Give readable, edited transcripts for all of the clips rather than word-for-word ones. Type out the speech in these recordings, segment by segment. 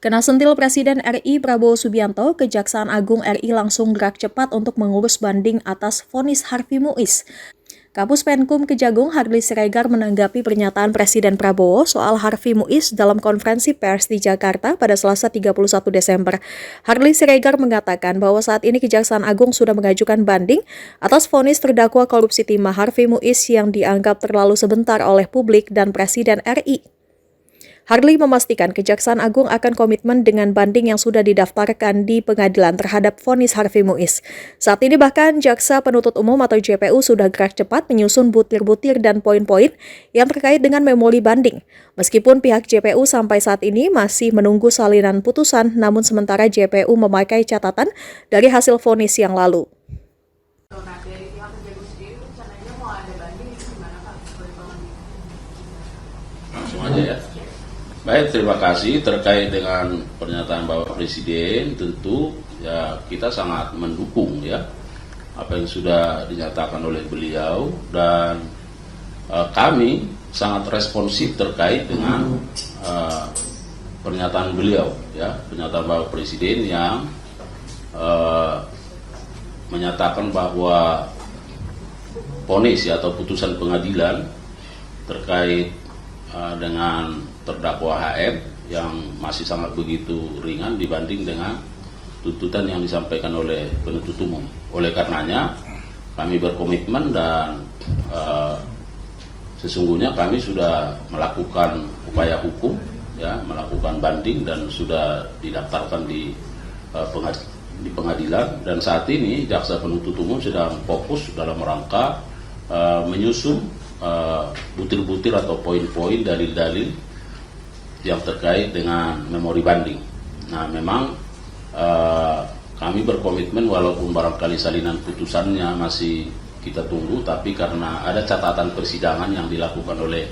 Kena sentil Presiden RI Prabowo Subianto, Kejaksaan Agung RI langsung gerak cepat untuk mengurus banding atas vonis Harvey Muiz. Kapus Penkum Kejagung Harley Siregar menanggapi pernyataan Presiden Prabowo soal Harvey Muiz dalam konferensi pers di Jakarta pada Selasa 31 Desember. Harley Siregar mengatakan bahwa saat ini Kejaksaan Agung sudah mengajukan banding atas vonis terdakwa korupsi timah Harvey Muiz yang dianggap terlalu sebentar oleh publik dan Presiden RI. Harley memastikan Kejaksaan Agung akan komitmen dengan banding yang sudah didaftarkan di pengadilan terhadap vonis Harvey Muiz. Saat ini bahkan Jaksa Penuntut Umum atau JPU sudah gerak cepat menyusun butir-butir dan poin-poin yang terkait dengan memori banding. Meskipun pihak JPU sampai saat ini masih menunggu salinan putusan, namun sementara JPU memakai catatan dari hasil vonis yang lalu. Nah, dari pihak Kejagung sendiri rencananya mau ada banding itu gimana Pak? Langsung aja ya. Baik, terima kasih terkait dengan pernyataan Bapak Presiden. Tentu ya kita sangat mendukung ya apa yang sudah dinyatakan oleh beliau dan kami sangat responsif terkait dengan pernyataan beliau ya, pernyataan Bapak Presiden yang menyatakan bahwa vonis ya, atau putusan pengadilan terkait dengan terdakwa HM yang masih sangat begitu ringan dibanding dengan tuntutan yang disampaikan oleh penuntut umum. Oleh karenanya kami berkomitmen dan sesungguhnya kami sudah melakukan upaya hukum ya, melakukan banding dan sudah didaftarkan di pengadilan, dan saat ini jaksa penuntut umum sedang fokus dalam rangka menyusun butir-butir atau poin-poin dalil-dalil yang terkait dengan memori banding. Nah, memang kami berkomitmen walaupun barangkali salinan putusannya masih kita tunggu, tapi karena ada catatan persidangan yang dilakukan oleh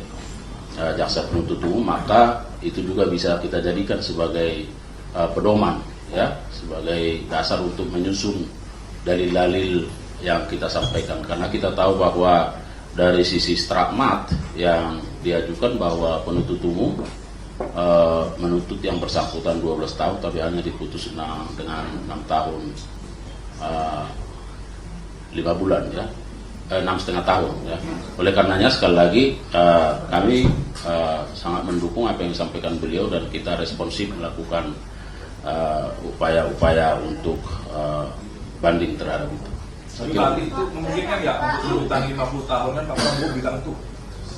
jaksa penuntut umum, maka itu juga bisa kita jadikan sebagai pedoman ya, sebagai dasar untuk menyusun dalil-dalil yang kita sampaikan. Karena kita tahu bahwa dari sisi strakmat yang diajukan bahwa penuntut umum menuntut yang bersangkutan 12 tahun tapi hanya diputus dengan 6 tahun 5 bulan ya, 6,5 tahun ya. Oleh karenanya sekali lagi kami sangat mendukung apa yang disampaikan beliau dan kita responsif melakukan upaya-upaya untuk banding terhadap itu. Tapi tadi itu memungkinkan nggak untuk tuntutan 50 tahun kan Pak Prabowo bilang tuh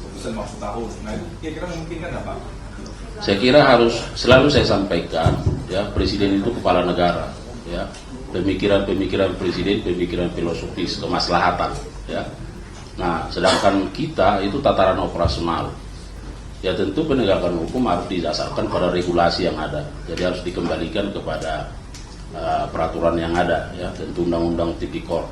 putusan 50 tahun. Nah itu kira-kira memungkinkan nggak Pak? Saya kira harus selalu saya sampaikan ya, presiden itu kepala negara ya, pemikiran presiden pemikiran filosofis kemaslahatan ya. Nah sedangkan kita itu tataran operasional ya, tentu penegakan hukum harus didasarkan pada regulasi yang ada, jadi harus dikembalikan kepada peraturan yang ada ya, tentu undang-undang tipikor.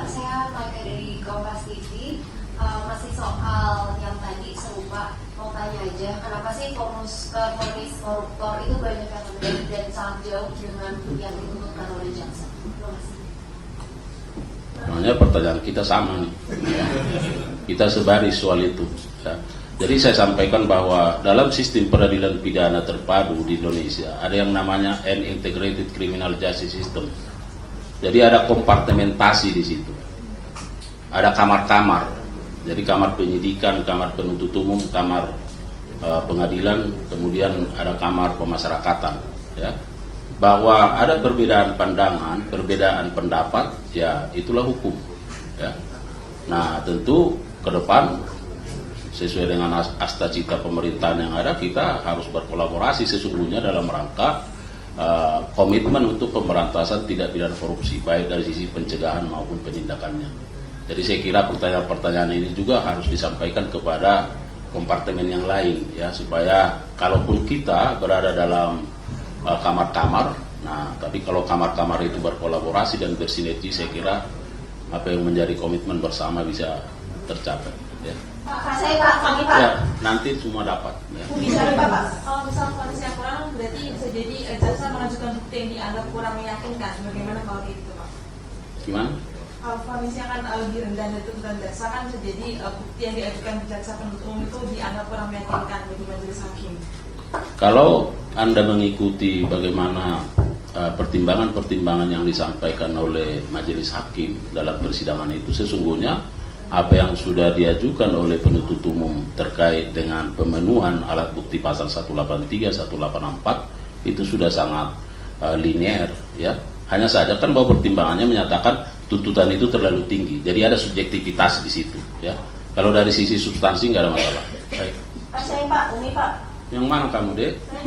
Saya pakai dari Kompas TV, masih soal yang tadi serupa, mau tanya aja, kenapa sih vonis koruptor itu banyak yang berbeda dan sangat jauh dengan yang dituntutkan oleh jaksa? Namanya pertanyaan kita sama nih ya. Kita sebaris soal itu ya. Jadi saya sampaikan bahwa dalam sistem peradilan pidana terpadu di Indonesia ada yang namanya an integrated criminal justice system. Jadi ada kompartementasi di situ. Ada kamar-kamar. Jadi kamar penyidikan, kamar penuntut umum, kamar pengadilan, kemudian ada kamar pemasyarakatan. Ya. Bahwa ada perbedaan pandangan, perbedaan pendapat, ya itulah hukum. Ya. Nah tentu ke depan sesuai dengan asta cita pemerintahan yang ada, kita harus berkolaborasi sesungguhnya dalam rangka komitmen untuk pemberantasan tindak pidana korupsi, baik dari sisi pencegahan maupun penindakannya. Jadi saya kira pertanyaan-pertanyaan ini juga harus disampaikan kepada kompartemen yang lain ya, supaya kalaupun kita berada dalam kamar-kamar, nah tapi kalau kamar-kamar itu berkolaborasi dan bersinergi, saya kira apa yang menjadi komitmen bersama bisa tercapai ya. Pak, saya Pak, Ya, nanti semua dapat. Ya. Bisa Pak, kalau misal vonis yang kurang berarti bisa jadi jaksa mengajukan bukti yang dianggap kurang meyakinkan. Bagaimana kalau itu Pak? Gimana? Kalau vonisnya kan lebih rendah dari tuntutan jaksa, kan bisa jadi bukti yang diajukan jaksa penuntut umum itu dianggap kurang meyakinkan bagi majelis hakim. Kalau Anda mengikuti bagaimana pertimbangan-pertimbangan yang disampaikan oleh majelis hakim dalam persidangan itu, sesungguhnya apa yang sudah diajukan oleh penuntut umum terkait dengan pemenuhan alat bukti pasal 183, 184 itu sudah sangat linear, ya. Hanya saja kan bahwa pertimbangannya menyatakan tuntutan itu terlalu tinggi, jadi ada subjektivitas di situ, ya. Kalau dari sisi substansi nggak ada masalah. Baik. Pak, saya Pak, Umi Pak. Yang mana kamu, Dek?